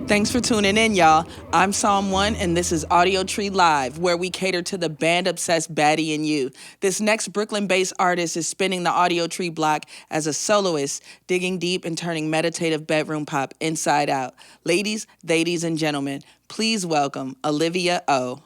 Thanks for tuning in, y'all. I'm Psalm 1, and this is Audiotree Live, where we cater to the band-obsessed baddie in you. This next Brooklyn-based artist is spinning the Audiotree block as a soloist, digging deep and turning meditative bedroom pop inside out. Ladies, and gentlemen, please welcome Olivia O.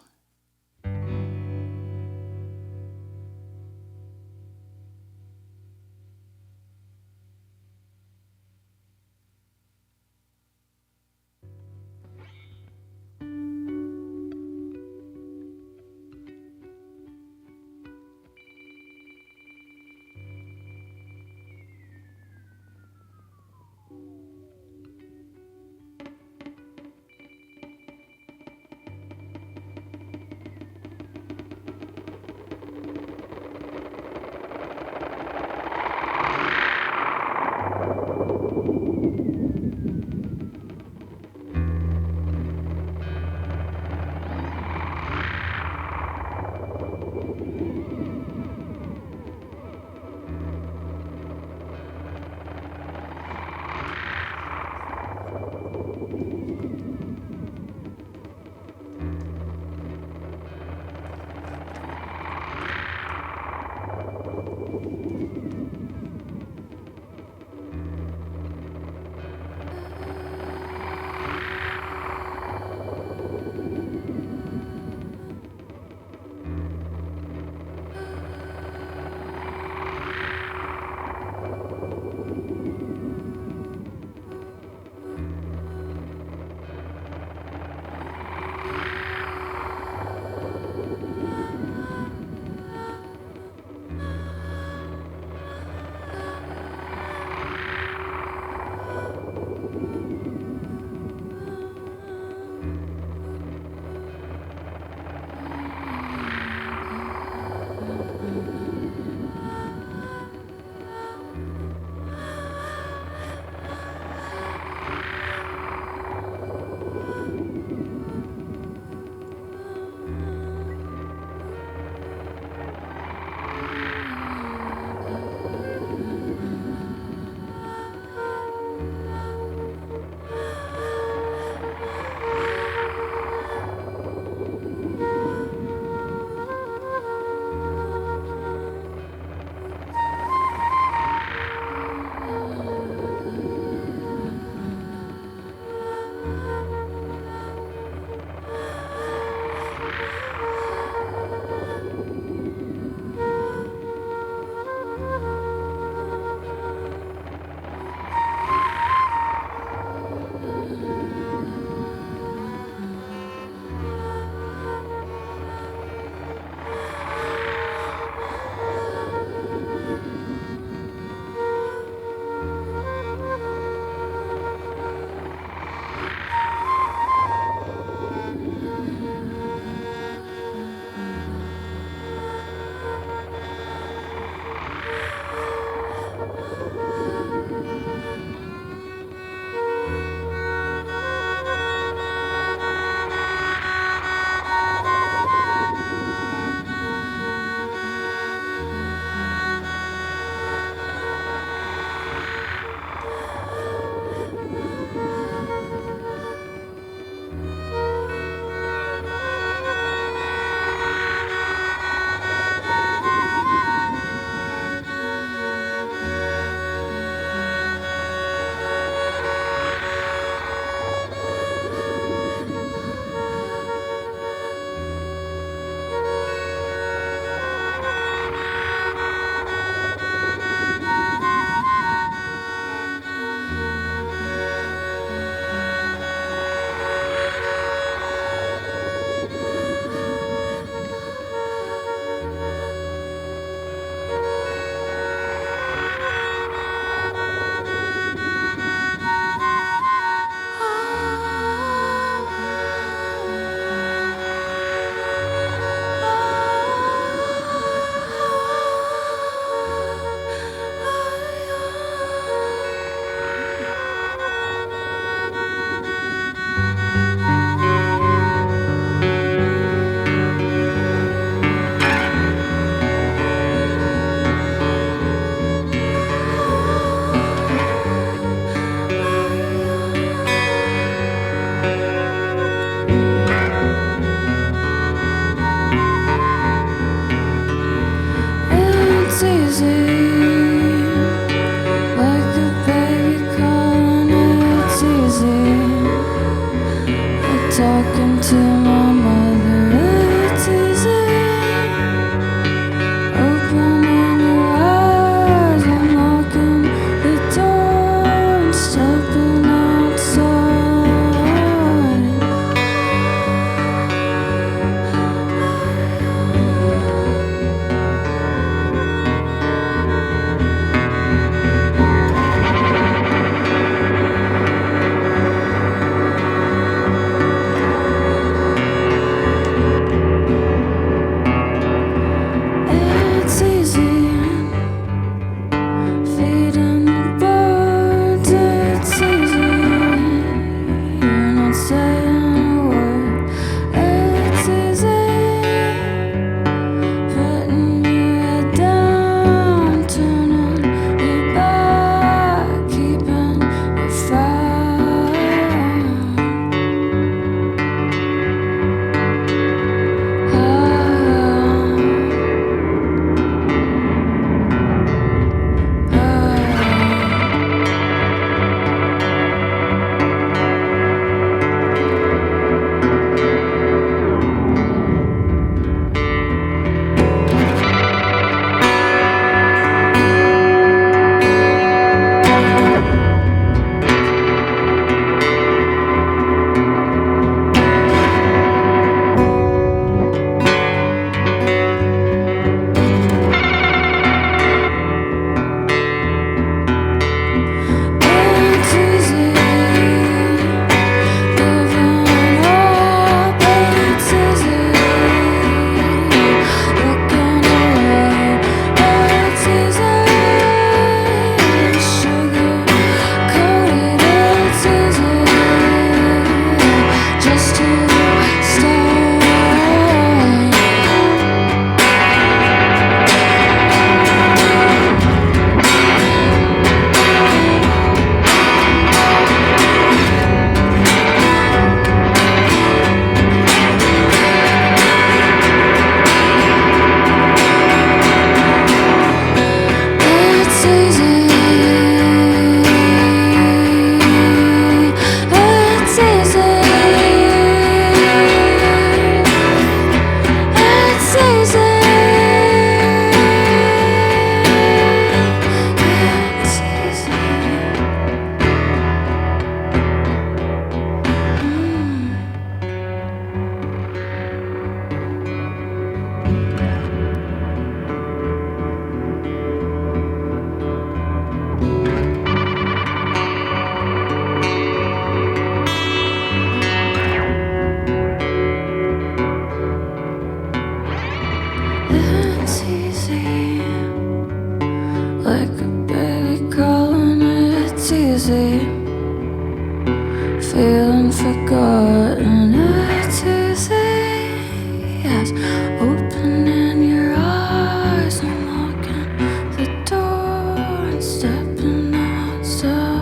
dizzy, feeling forgotten. It's easy as opening your eyes and locking the door and stepping outside.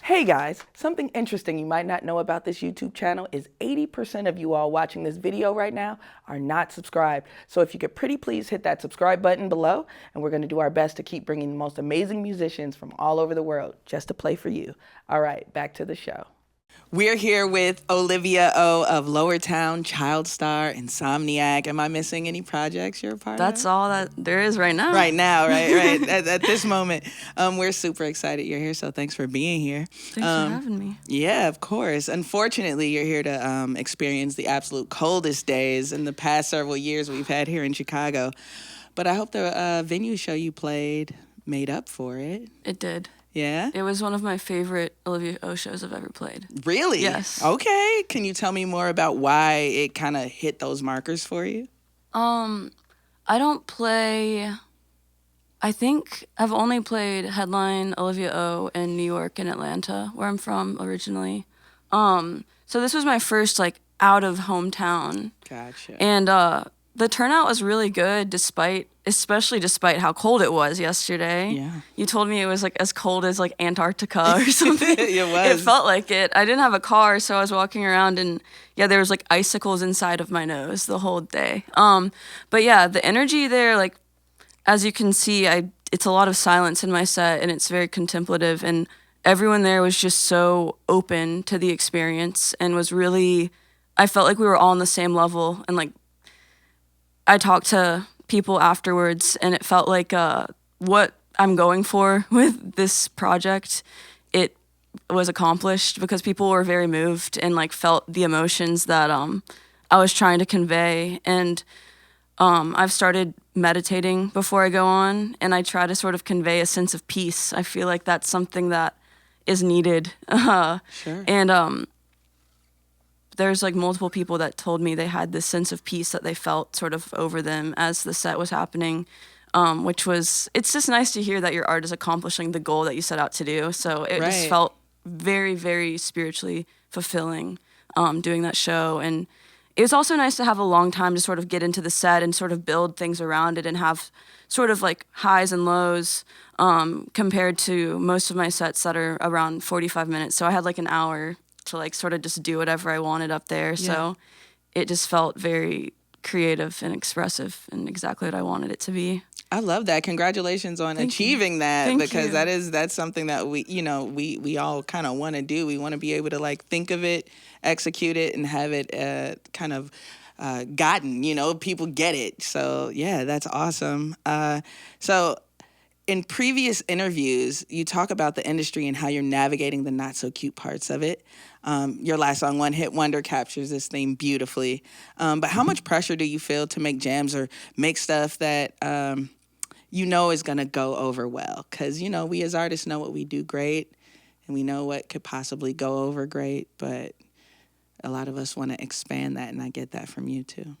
Hey guys, something interesting you might not know about this YouTube channel is 80% of you all watching this video right now are not subscribed. So if you could pretty please hit that subscribe button below, and we're going to do our best to keep bringing the most amazing musicians from all over the world just to play for you. All right, back to the show. We're here with Olivia O of Lowertown, Child Star, Insomniac. Am I missing any projects you're a part of? That's all that there is right now. Right now, right. At this moment. We're super excited you're here, so thanks for being here. Thanks for having me. Yeah, of course. Unfortunately, you're here to experience the absolute coldest days in the past several years we've had here in Chicago. But I hope the venue show you played made up for it. It did. Yeah? It was one of my favorite Olivia O shows I've ever played. Really? Yes. Okay. Can you tell me more about why it kind of hit those markers for you? I don't play... I think I've only played headline Olivia O in New York and Atlanta, where I'm from originally. So this was my first, like, out of hometown. Gotcha. And the turnout was really good, especially despite how cold it was yesterday. Yeah. You told me it was like as cold as like Antarctica or something. It was. It felt like it. I didn't have a car, so I was walking around and yeah, there was like icicles inside of my nose the whole day. But yeah, the energy there, like as you can see, it's a lot of silence in my set and it's very contemplative, and everyone there was just so open to the experience and was really, I felt like we were all on the same level, and like I talked to people afterwards, and it felt like what I'm going for with this project, it was accomplished because people were very moved and like felt the emotions that I was trying to convey. And I've started meditating before I go on, and I try to sort of convey a sense of peace. I feel like that's something that is needed. Sure. And there's like multiple people that told me they had this sense of peace that they felt sort of over them as the set was happening, which was, it's just nice to hear that your art is accomplishing the goal that you set out to do. So it just felt very, very spiritually fulfilling doing that show. And it was also nice to have a long time to sort of get into the set and sort of build things around it and have sort of like highs and lows compared to most of my sets that are around 45 minutes. So I had like an hour to like sort of just do whatever I wanted up there. Yeah. So it just felt very creative and expressive and exactly what I wanted it to be. I love that. Congratulations on achieving that, because that's something that we all kind of want to do. We want to be able to like think of it, execute it, and have it kind of gotten, people get it. So yeah, that's awesome. So in previous interviews, you talk about the industry and how you're navigating the not so cute parts of it. Your last song, One Hit Wonder, captures this theme beautifully. But how much pressure do you feel to make jams or make stuff that is going to go over well? Because, we as artists know what we do great, and we know what could possibly go over great, but a lot of us want to expand that, and I get that from you too.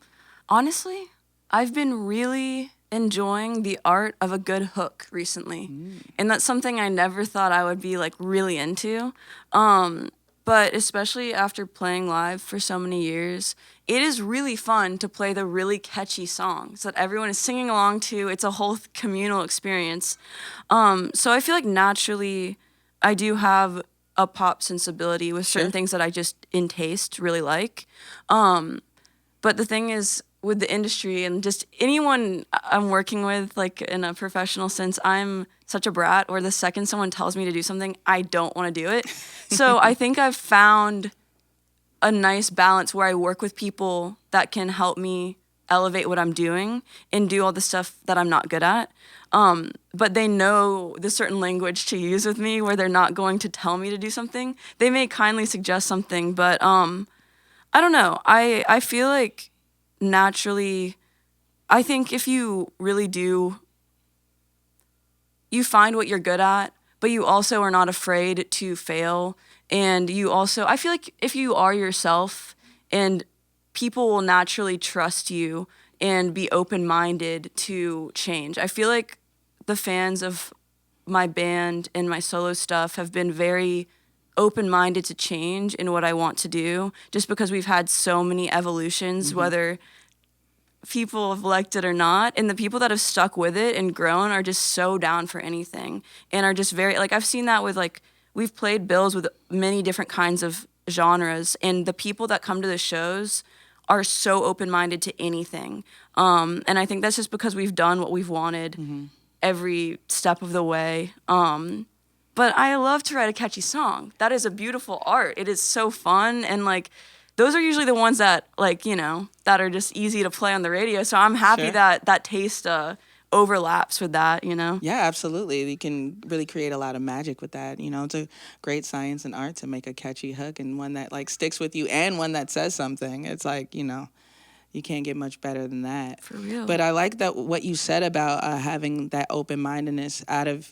Honestly, I've been really enjoying the art of a good hook recently. And that's something I never thought I would be like really into. But especially after playing live for so many years, it is really fun to play the really catchy songs that everyone is singing along to. It's a whole communal experience. So I feel like naturally I do have a pop sensibility with certain things that I just in taste really like. But the thing is, with the industry and just anyone I'm working with, like in a professional sense, I'm such a brat where the second someone tells me to do something, I don't want to do it. So I think I've found a nice balance where I work with people that can help me elevate what I'm doing and do all the stuff that I'm not good at. But they know the certain language to use with me where they're not going to tell me to do something. They may kindly suggest something, but I don't know. I feel like naturally, I think if you really do, you find what you're good at, but you also are not afraid to fail. And you also, I feel like if you are yourself, and people will naturally trust you and be open-minded to change. I feel like the fans of my band and my solo stuff have been very open-minded to change in what I want to do, just because we've had so many evolutions, whether people have liked it or not, and the people that have stuck with it and grown are just so down for anything and are just very, like, I've seen that with we've played bills with many different kinds of genres, and the people that come to the shows are so open-minded to anything. And I think that's just because we've done what we've wanted every step of the way. But I love to write a catchy song. That is a beautiful art. It is so fun, and like those are usually the ones that like, you know, that are just easy to play on the radio. So I'm happy Sure. that that taste overlaps with that, you know? Yeah, absolutely. You can really create a lot of magic with that. You know, it's a great science and art to make a catchy hook and one that like sticks with you and one that says something. It's like, you know, you can't get much better than that. For real. But I like that what you said about having that open mindedness out of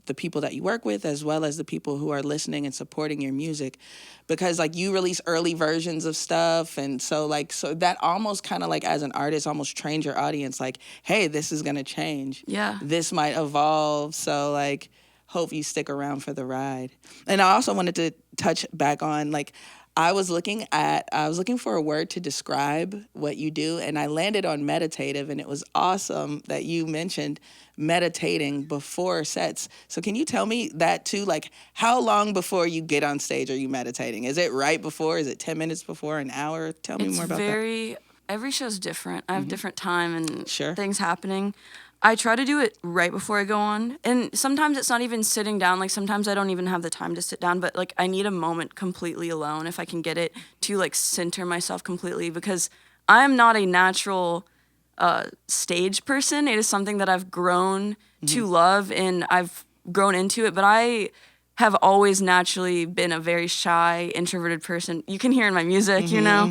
the people that you work with, as well as the people who are listening and supporting your music, because like you release early versions of stuff, and so that almost kind of like as an artist almost trains your audience like, hey, this is gonna change. Yeah. This might evolve. So like, hope you stick around for the ride. And I also wanted to touch back on like. I was looking for a word to describe what you do, and I landed on meditative, and it was awesome that you mentioned meditating before sets. So can you tell me that too? Like, how long before you get on stage are you meditating? Is it right before? Is it 10 minutes before, an hour? Tell me more about that. Every show's different. I have different time and Sure. things happening. I try to do it right before I go on. And sometimes it's not even sitting down. Like sometimes I don't even have the time to sit down, but like I need a moment completely alone if I can get it to like center myself completely, because I am not a natural stage person. It is something that I've grown to love and I've grown into it, but I have always naturally been a very shy, introverted person. You can hear in my music, you know?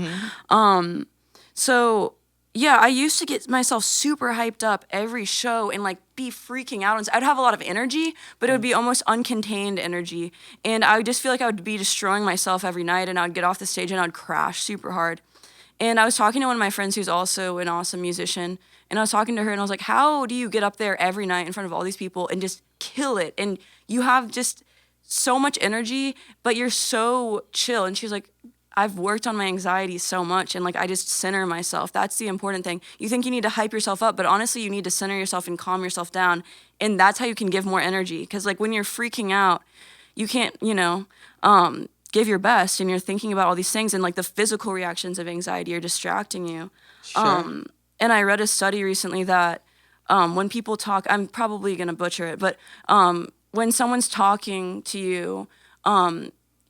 So yeah, I used to get myself super hyped up every show and like be freaking out. And I'd have a lot of energy, but it would be almost uncontained energy. And I would just feel like I would be destroying myself every night, and I'd get off the stage and I'd crash super hard. And I was talking to one of my friends who's also an awesome musician, and I was talking to her and I was like, how do you get up there every night in front of all these people and just kill it? And you have just so much energy, but you're so chill. And she was like, I've worked on my anxiety so much, and like I just center myself. That's the important thing. You think you need to hype yourself up, but honestly you need to center yourself and calm yourself down, and that's how you can give more energy. Because like when you're freaking out, you can't, you know, give your best, and you're thinking about all these things, and like the physical reactions of anxiety are distracting you. Sure. And I read a study recently that when people talk, I'm probably gonna butcher it, but when someone's talking to you,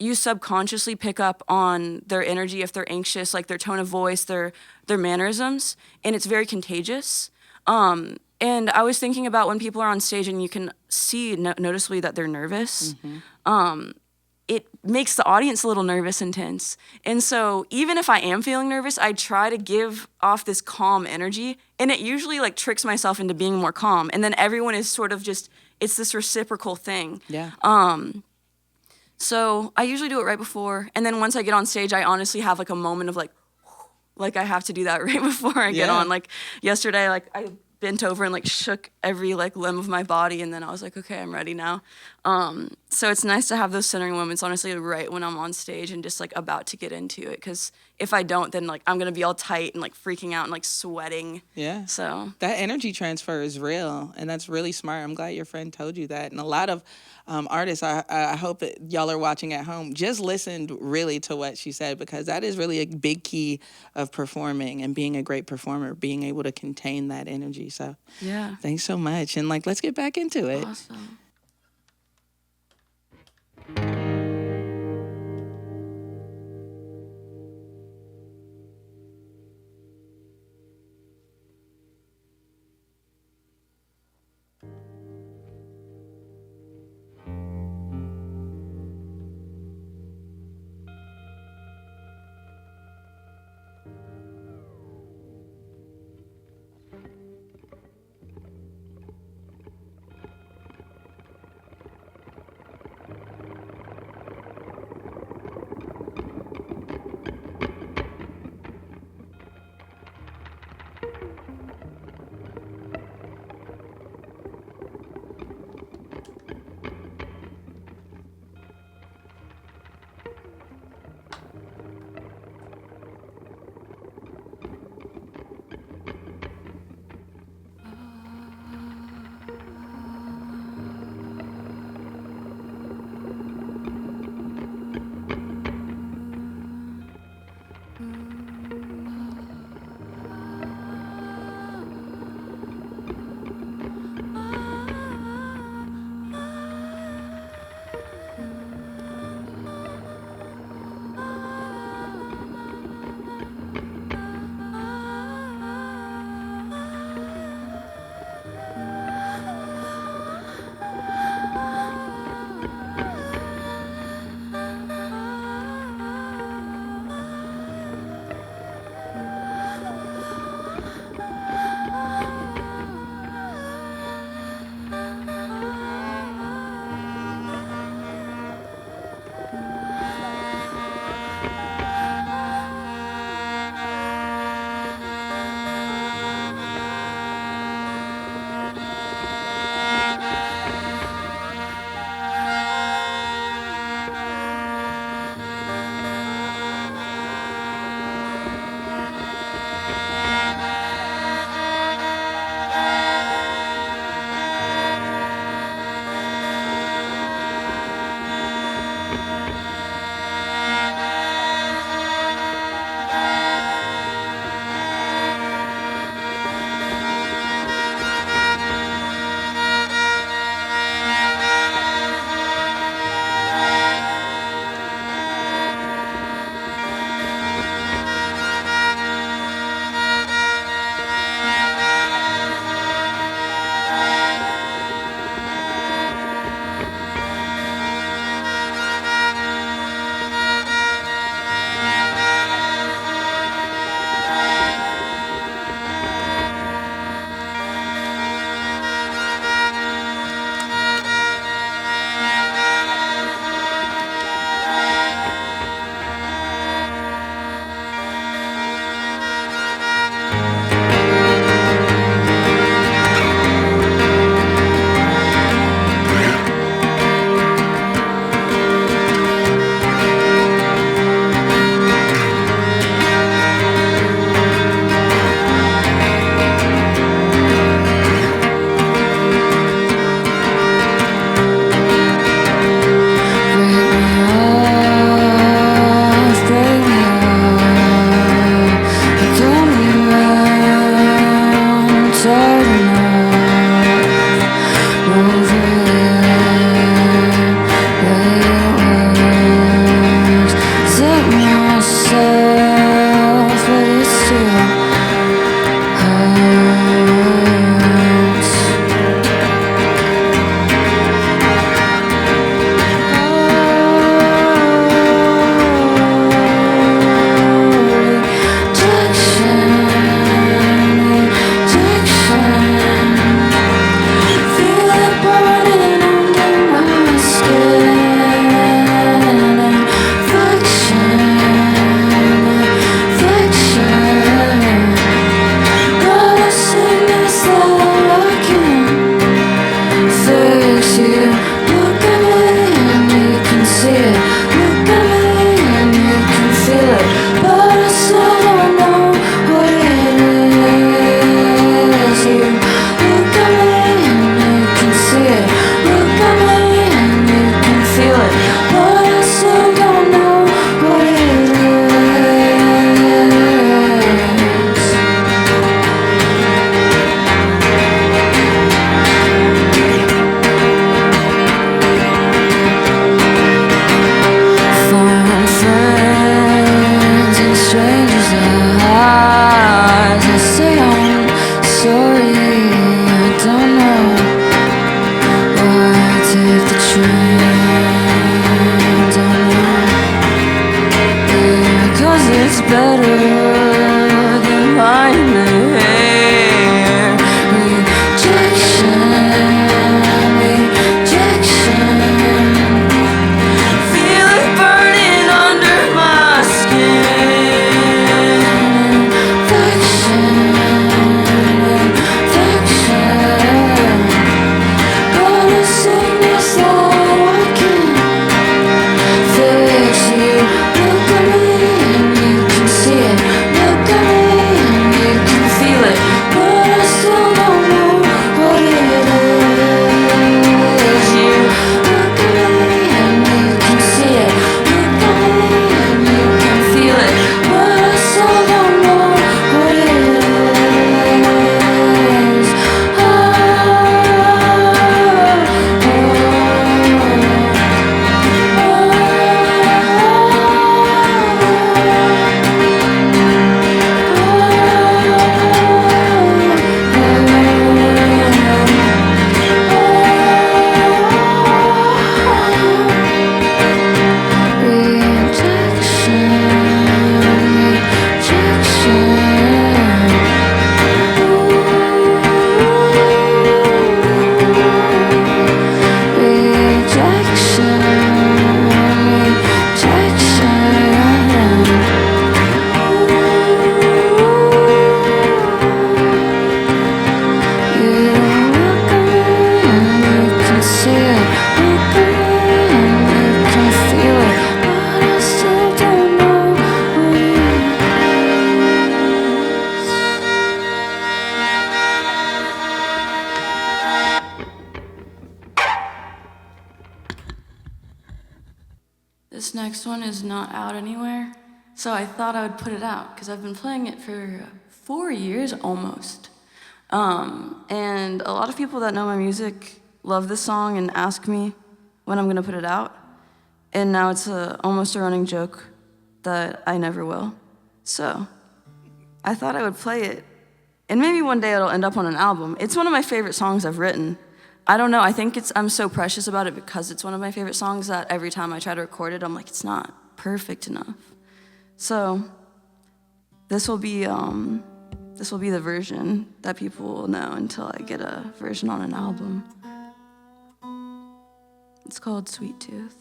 you subconsciously pick up on their energy if they're anxious, like their tone of voice, their mannerisms, and it's very contagious. And I was thinking about when people are on stage and you can see noticeably that they're nervous. It makes the audience a little nervous and tense. And so even if I am feeling nervous, I try to give off this calm energy, and it usually like tricks myself into being more calm. And then everyone is sort of just, it's this reciprocal thing. Yeah. So I usually do it right before, and then once I get on stage, I honestly have like a moment of like I have to do that right before I get Yeah. on. Like yesterday, like I bent over and like shook every like limb of my body, and then I was like, okay, I'm ready now. So it's nice to have those centering moments, honestly, right when I'm on stage and just like about to get into it, because if I don't, then like I'm gonna be all tight and like freaking out and like sweating. Yeah. So That energy transfer is real, and that's really smart. I'm glad your friend told you that. And a lot of artists, I hope that y'all are watching at home, just listened really to what she said, because that is really a big key of performing and being a great performer, being able to contain that energy. So yeah, thanks so much. And like, let's get back into it. awesome. This next one is not out anywhere, so I thought I would put it out because I've been playing it for 4 years almost. And a lot of people that know my music love this song and ask me when I'm gonna put it out. And now it's almost a running joke that I never will. So I thought I would play it, and maybe one day it'll end up on an album. It's one of my favorite songs I've written. I don't know, I think I'm so precious about it because it's one of my favorite songs that every time I try to record it, I'm like, it's not perfect enough. So this will be the version that people will know until I get a version on an album. It's called Sweet Tooth.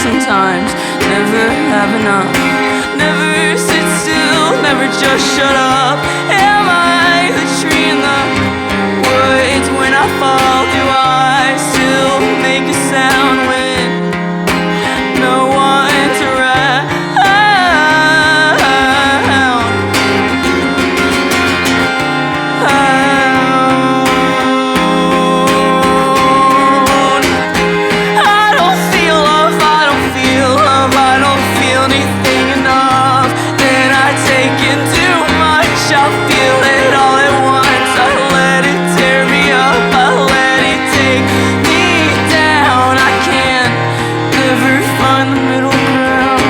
sometimes. Never have enough. Never sit still, never just shut up. Am I the tree in the woods? When I fall, do I still make a sound when no one to round? I don't feel love, I don't feel love, I don't feel anything enough. Then I take in too much, I feel it all at once. I let it tear me up, I let it take me down. I can't never find the middle ground.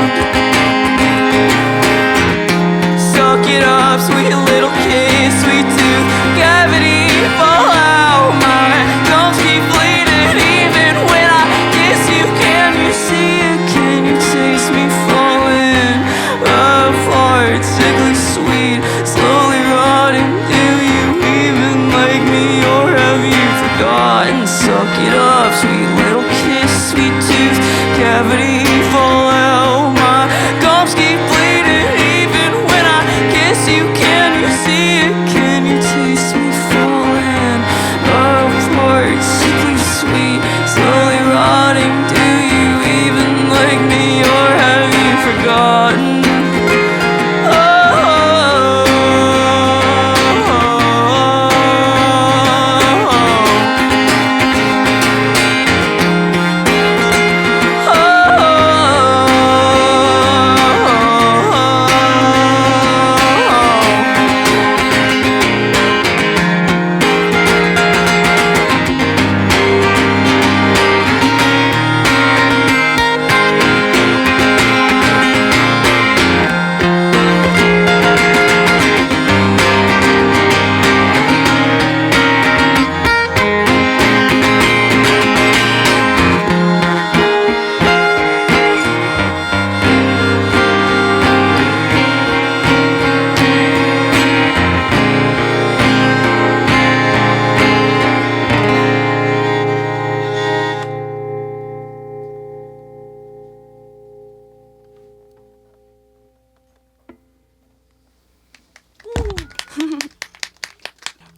Suck it up, sweet little kiss, sweet tooth cavity, fall out. My gums keep bleeding even when I kiss you. Can you see it? Can you taste me falling apart? Sickly sweet, slowly rotting. Do you even like me, or have you forgotten? Suck it up, sweet little kiss, sweet tooth cavity, fall out. My gums keep bleeding even when I kiss you. Can you see it? Can you taste me falling apart? Sickly sweet, slowly rotting. Do you even like me, or have you forgotten?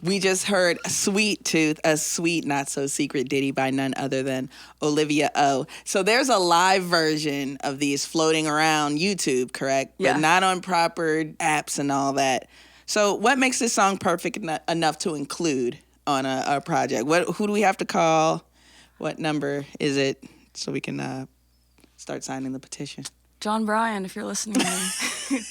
We just heard Sweet Tooth, a sweet, not so secret ditty by none other than Olivia O. So there's a live version of these floating around YouTube, correct? Yeah. But not on proper apps and all that. So what makes this song perfect enough to include on a project? Who do we have to call? What number is it so we can start signing the petition? John Bryan, if you're listening to me.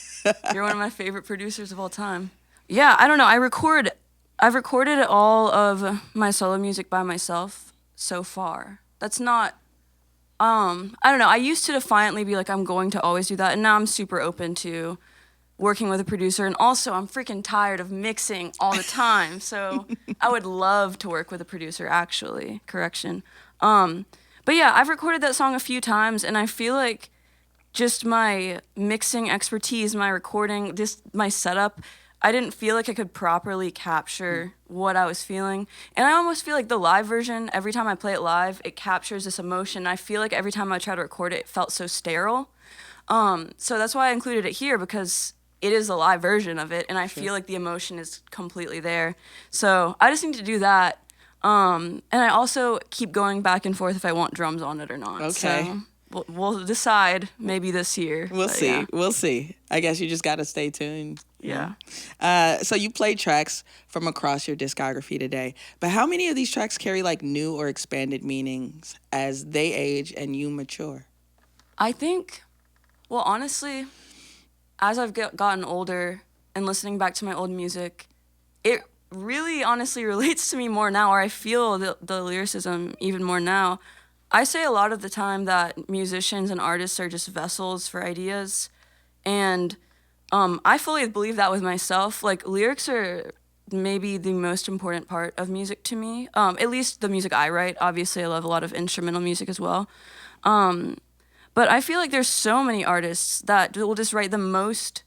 You're one of my favorite producers of all time. Yeah, I don't know. I've recorded all of my solo music by myself so far. That's not, I don't know. I used to defiantly be like, I'm going to always do that. And now I'm super open to working with a producer. And also, I'm freaking tired of mixing all the time. So I would love to work with a producer, actually. Correction. But yeah, I've recorded that song a few times, and I feel like just my mixing expertise, my recording, my setup, I didn't feel like I could properly capture what I was feeling. And I almost feel like the live version, every time I play it live, it captures this emotion. I feel like every time I try to record it, it felt so sterile. So that's why I included it here, because it is a live version of it, and I feel like the emotion is completely there. So I just need to do that. And I also keep going back and forth if I want drums on it or not. Okay. So we'll decide maybe this year. We'll see. Yeah. We'll see. I guess you just got to stay tuned. Yeah. So you played tracks from across your discography today, but how many of these tracks carry like new or expanded meanings as they age and you mature? I think, well, honestly, as I've gotten older and listening back to my old music, it really honestly relates to me more now, or I feel the lyricism even more now. I say a lot of the time that musicians and artists are just vessels for ideas, and I fully believe that with myself. Like, lyrics are maybe the most important part of music to me, at least the music I write. Obviously, I love a lot of instrumental music as well. But I feel like there's so many artists that will just write the most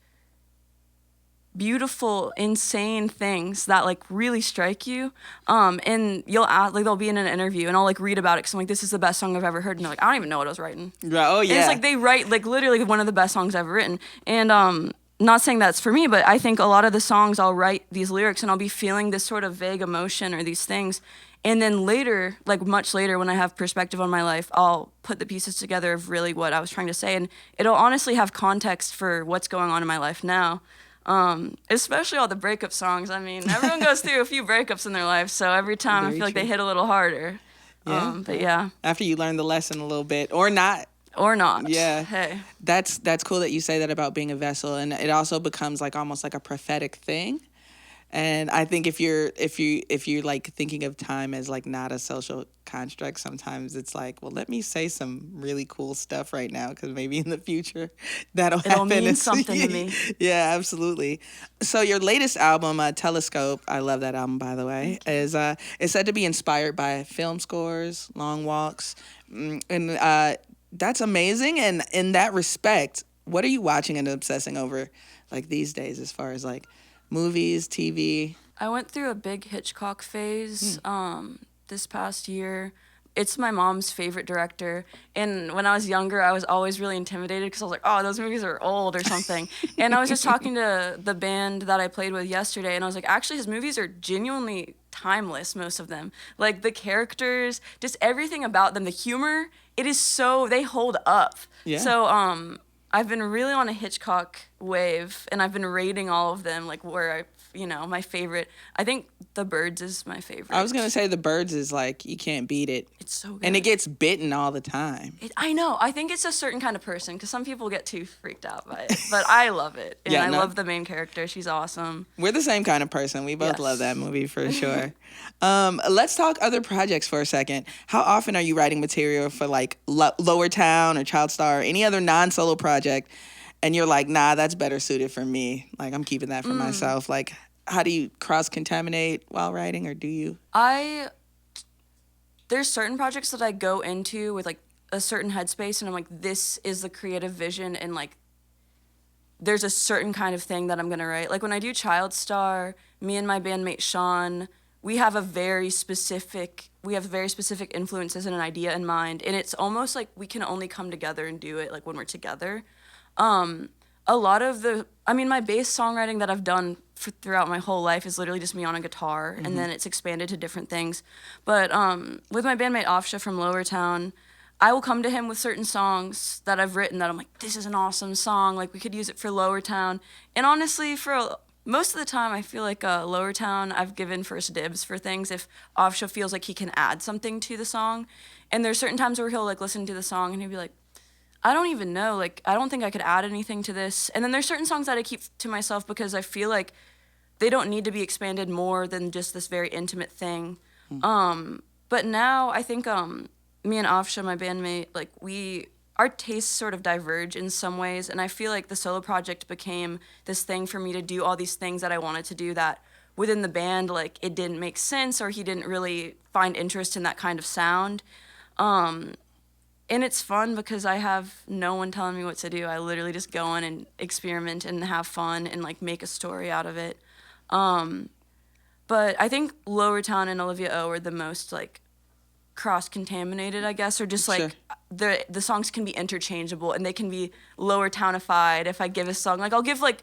beautiful, insane things that like really strike you. And you'll ask, like they'll be in an interview and I'll like read about it because I'm like, this is the best song I've ever heard. And they're like, I don't even know what I was writing. Oh yeah. And it's like they write like literally one of the best songs I've ever written. And not saying that's for me, but I think a lot of the songs I'll write these lyrics and I'll be feeling this sort of vague emotion or these things. And then later, like much later when I have perspective on my life, I'll put the pieces together of really what I was trying to say. And it'll honestly have context for what's going on in my life now. Especially all the breakup songs. I mean, everyone goes through a few breakups in their life, so every time I feel like they hit a little harder. Yeah. But yeah. After you learn the lesson a little bit, or not. Or not. Yeah. Hey. That's cool that you say that about being a vessel, and it also becomes like almost like a prophetic thing. And I think if you're like thinking of time as like not a social construct, sometimes it's like, well, let me say some really cool stuff right now because maybe in the future it'll happen. Mean something to me. Yeah, absolutely. So your latest album, Telescope, I love that album by the way, is said to be inspired by film scores, long walks, and that's amazing. And in that respect, what are you watching and obsessing over like these days as far as like movies, TV? I went through a big Hitchcock phase this past year. It's my mom's favorite director. And when I was younger, I was always really intimidated because I was like, oh, those movies are old or something. And I was just talking to the band that I played with yesterday, and I was like, actually, his movies are genuinely timeless, most of them. Like, the characters, just everything about them, the humor, it is so, they hold up. Yeah. So, I've been really on a Hitchcock wave, and I've been rating all of them, like where my favorite. I think The Birds is my favorite. I was going to say The Birds is like, you can't beat it. It's so good. And it gets bitten all the time. I know. I think it's a certain kind of person, because some people get too freaked out by it. But I love it. And I love the main character. She's awesome. We're the same kind of person. We both love that movie for sure. Let's talk other projects for a second. How often are you writing material for like Lower Town or Child Star or any other non-solo project? And you're like, nah, that's better suited for me. Like, I'm keeping that for myself. Like, how do you cross-contaminate while writing, or do you? There's certain projects that I go into with, like, a certain headspace, and I'm like, this is the creative vision, and, like, there's a certain kind of thing that I'm going to write. Like, when I do Child Star, me and my bandmate Sean, we have very specific influences and an idea in mind, and it's almost like we can only come together and do it, like, when we're together. A lot of my bass songwriting that I've done throughout my whole life is literally just me on a guitar, and then it's expanded to different things. But with my bandmate Afsha from Lower Town, I will come to him with certain songs that I've written that I'm like, this is an awesome song, like we could use it for Lower Town. And honestly, for most of the time, I feel like Lower Town, I've given first dibs for things if Afsha feels like he can add something to the song. And there's certain times where he'll like listen to the song and he'll be like, I don't even know, like, I don't think I could add anything to this. And then there's certain songs that I keep to myself because I feel like they don't need to be expanded more than just this very intimate thing. But now I think me and Afsha, my bandmate, like, our tastes sort of diverge in some ways, and I feel like the solo project became this thing for me to do all these things that I wanted to do that within the band, like, it didn't make sense, or he didn't really find interest in that kind of sound. And it's fun because I have no one telling me what to do. I literally just go in and experiment and have fun and like make a story out of it. But I think Lower Town and Olivia O are the most like cross-contaminated, I guess, or just like the songs can be interchangeable and they can be Lower Townified. If I give a song, like I'll give like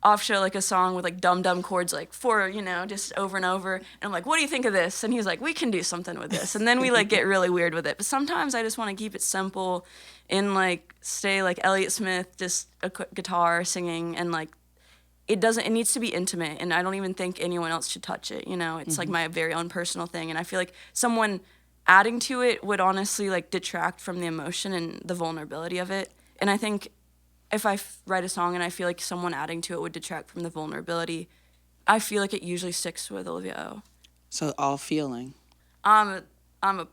Afsha like a song with like dum-dum chords like for, just over and over. And I'm like, what do you think of this? And he's like, we can do something with this. And then we like get really weird with it. But sometimes I just want to keep it simple and like stay like Elliott Smith, just a guitar singing, and like it needs to be intimate, and I don't even think anyone else should touch it. It's like my very own personal thing. And I feel like someone adding to it would honestly like detract from the emotion and the vulnerability of it. And I think if I write a song and I feel like someone adding to it would detract from the vulnerability, I feel like it usually sticks with Olivia O. So all feeling. I'm a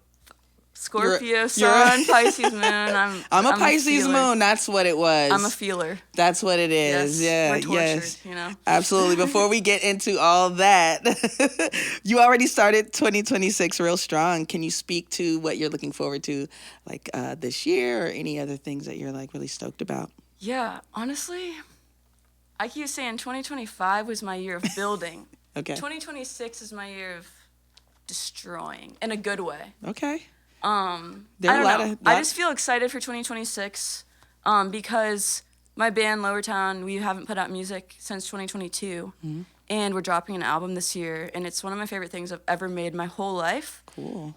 Scorpio sun, Pisces moon. I'm a Pisces moon. That's what it was. I'm a feeler. That's what it is. Yes, Yeah. we're tortured, Absolutely. Before we get into all that, you already started 2026 real strong. Can you speak to what you're looking forward to, like this year, or any other things that you're like really stoked about? Yeah, honestly, I keep saying 2025 was my year of building. Okay. 2026 is my year of destroying in a good way. Okay. There are a lot know. of- I just feel excited for 2026 because my band Lowertown, we haven't put out music since 2022, and we're dropping an album this year, and it's one of my favorite things I've ever made my whole life. Cool.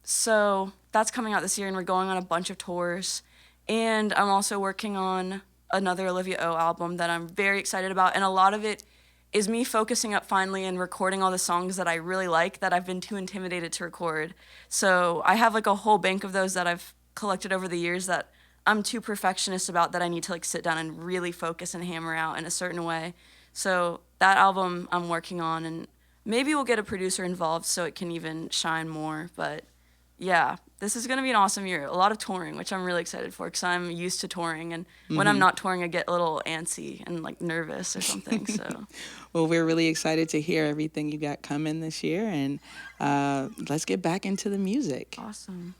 So that's coming out this year, and we're going on a bunch of tours, and I'm also working on another Olivia O album that I'm very excited about, and a lot of it is me focusing up finally and recording all the songs that I really like that I've been too intimidated to record. So I have like a whole bank of those that I've collected over the years that I'm too perfectionist about, that I need to like sit down and really focus and hammer out in a certain way. So that album I'm working on, and maybe we'll get a producer involved so it can even shine more. But yeah, this is going to be an awesome year. A lot of touring, which I'm really excited for because I'm used to touring. And when I'm not touring, I get a little antsy and like nervous or something. So, Well, we're really excited to hear everything you got coming this year. And let's get back into the music. awesome.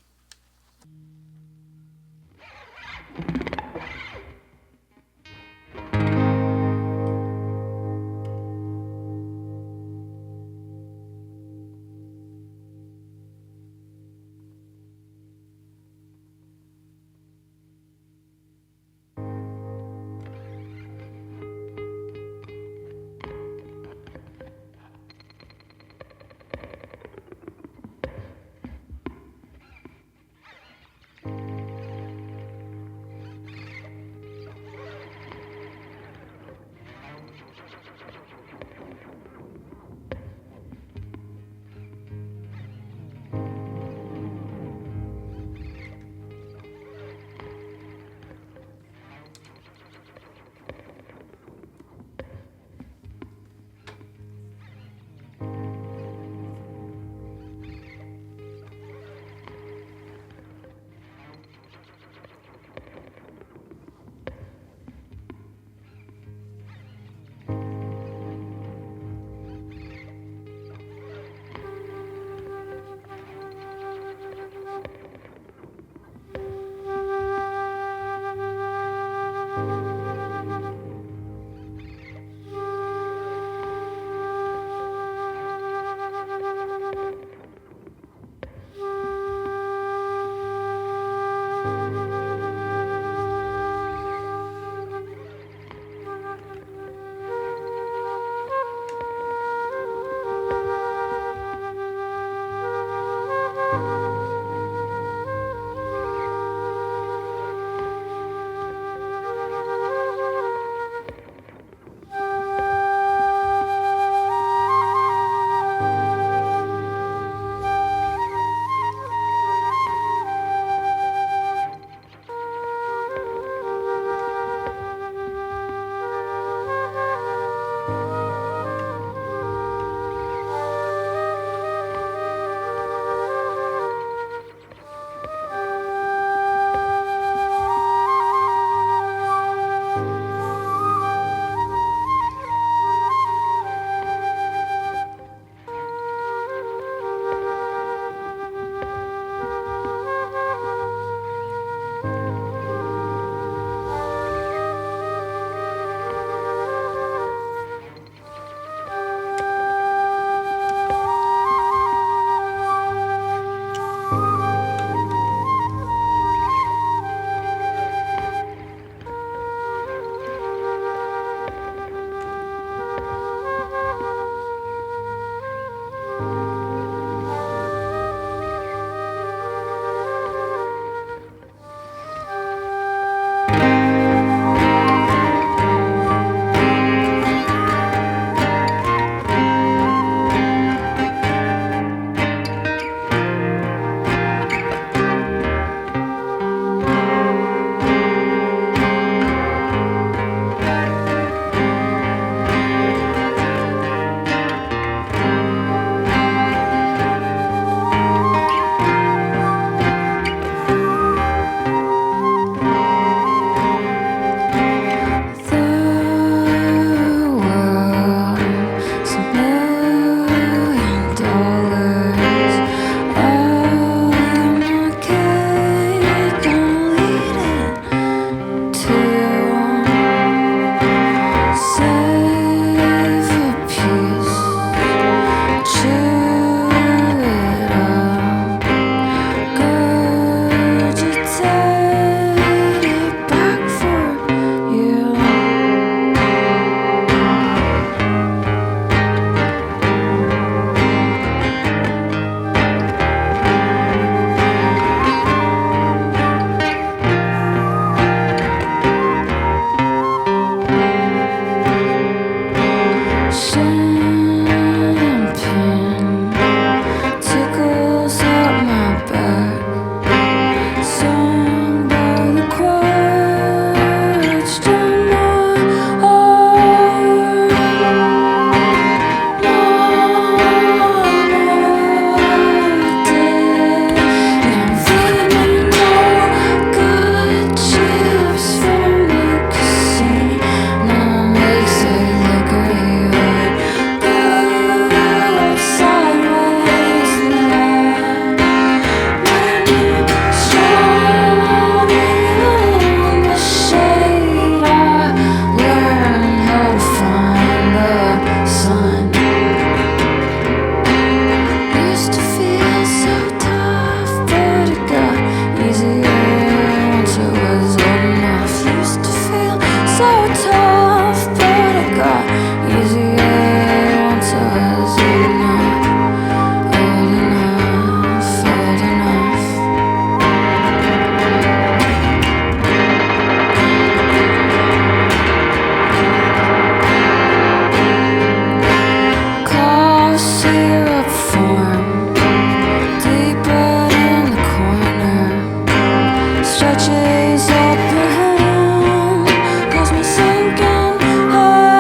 gaze up ahead, cause my sinking head,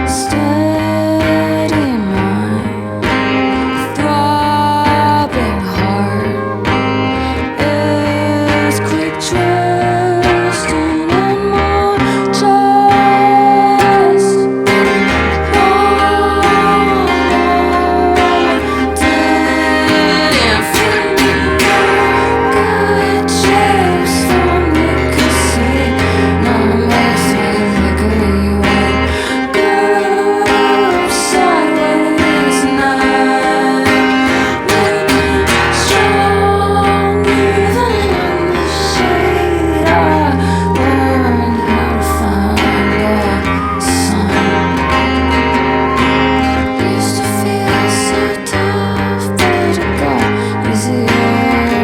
steady mind, throbbing heart is quick twisting in my chest. Didn't feel good chips from the casino makes me Hickory red. Girl sideways night, leaning stronger than the shade. I learned how to find the sun. Used to feel so tough, but it got easier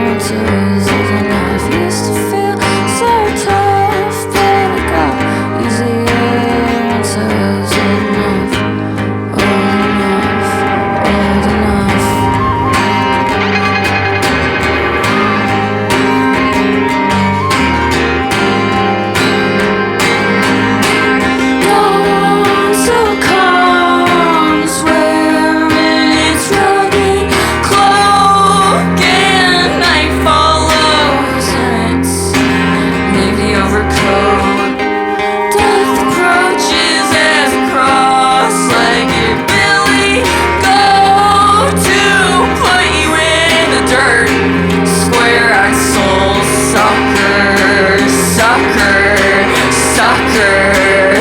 until it was enough. Used to feel so tough, but it got easier until it was enough. Old enough, old enough. Gone so calm, swearing it's rugged cloak and night follows and it's navy overcoat. Death approaches as a cross-legged Billy goat to put you in the dirt. Square-eyed soul sucker, sucker, sucker.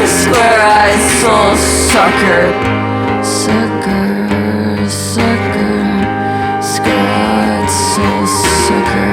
Square-eyed soul sucker, sucker, sucker. Square-eyed soul sucker.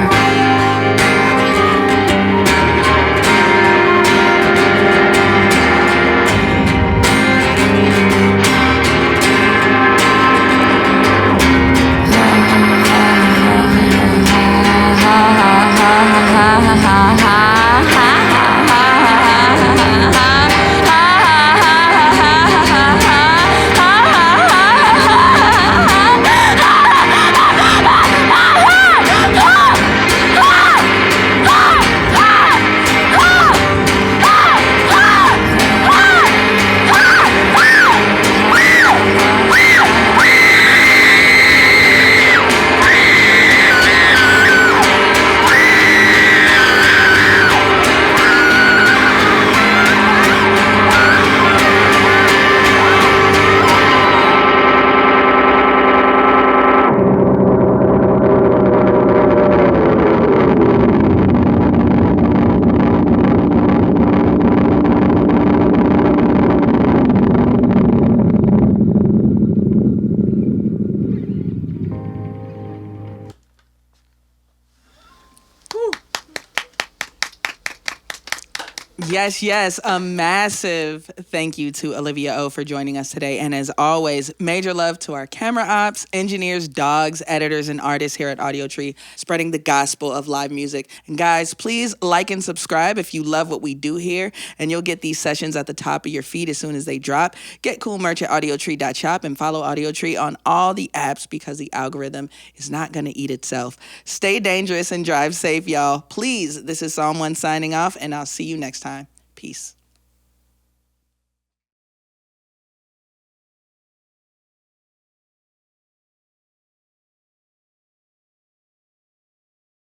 Yes, yes. A massive thank you to Olivia O for joining us today. And as always, major love to our camera ops, engineers, dogs, editors, and artists here at Audiotree, spreading the gospel of live music. And guys, please like and subscribe if you love what we do here. And you'll get these sessions at the top of your feed as soon as they drop. Get cool merch at audiotree.shop and follow Audiotree on all the apps because the algorithm is not going to eat itself. Stay dangerous and drive safe, y'all. Please, this is Psalm 1 signing off, and I'll see you next time. Peace.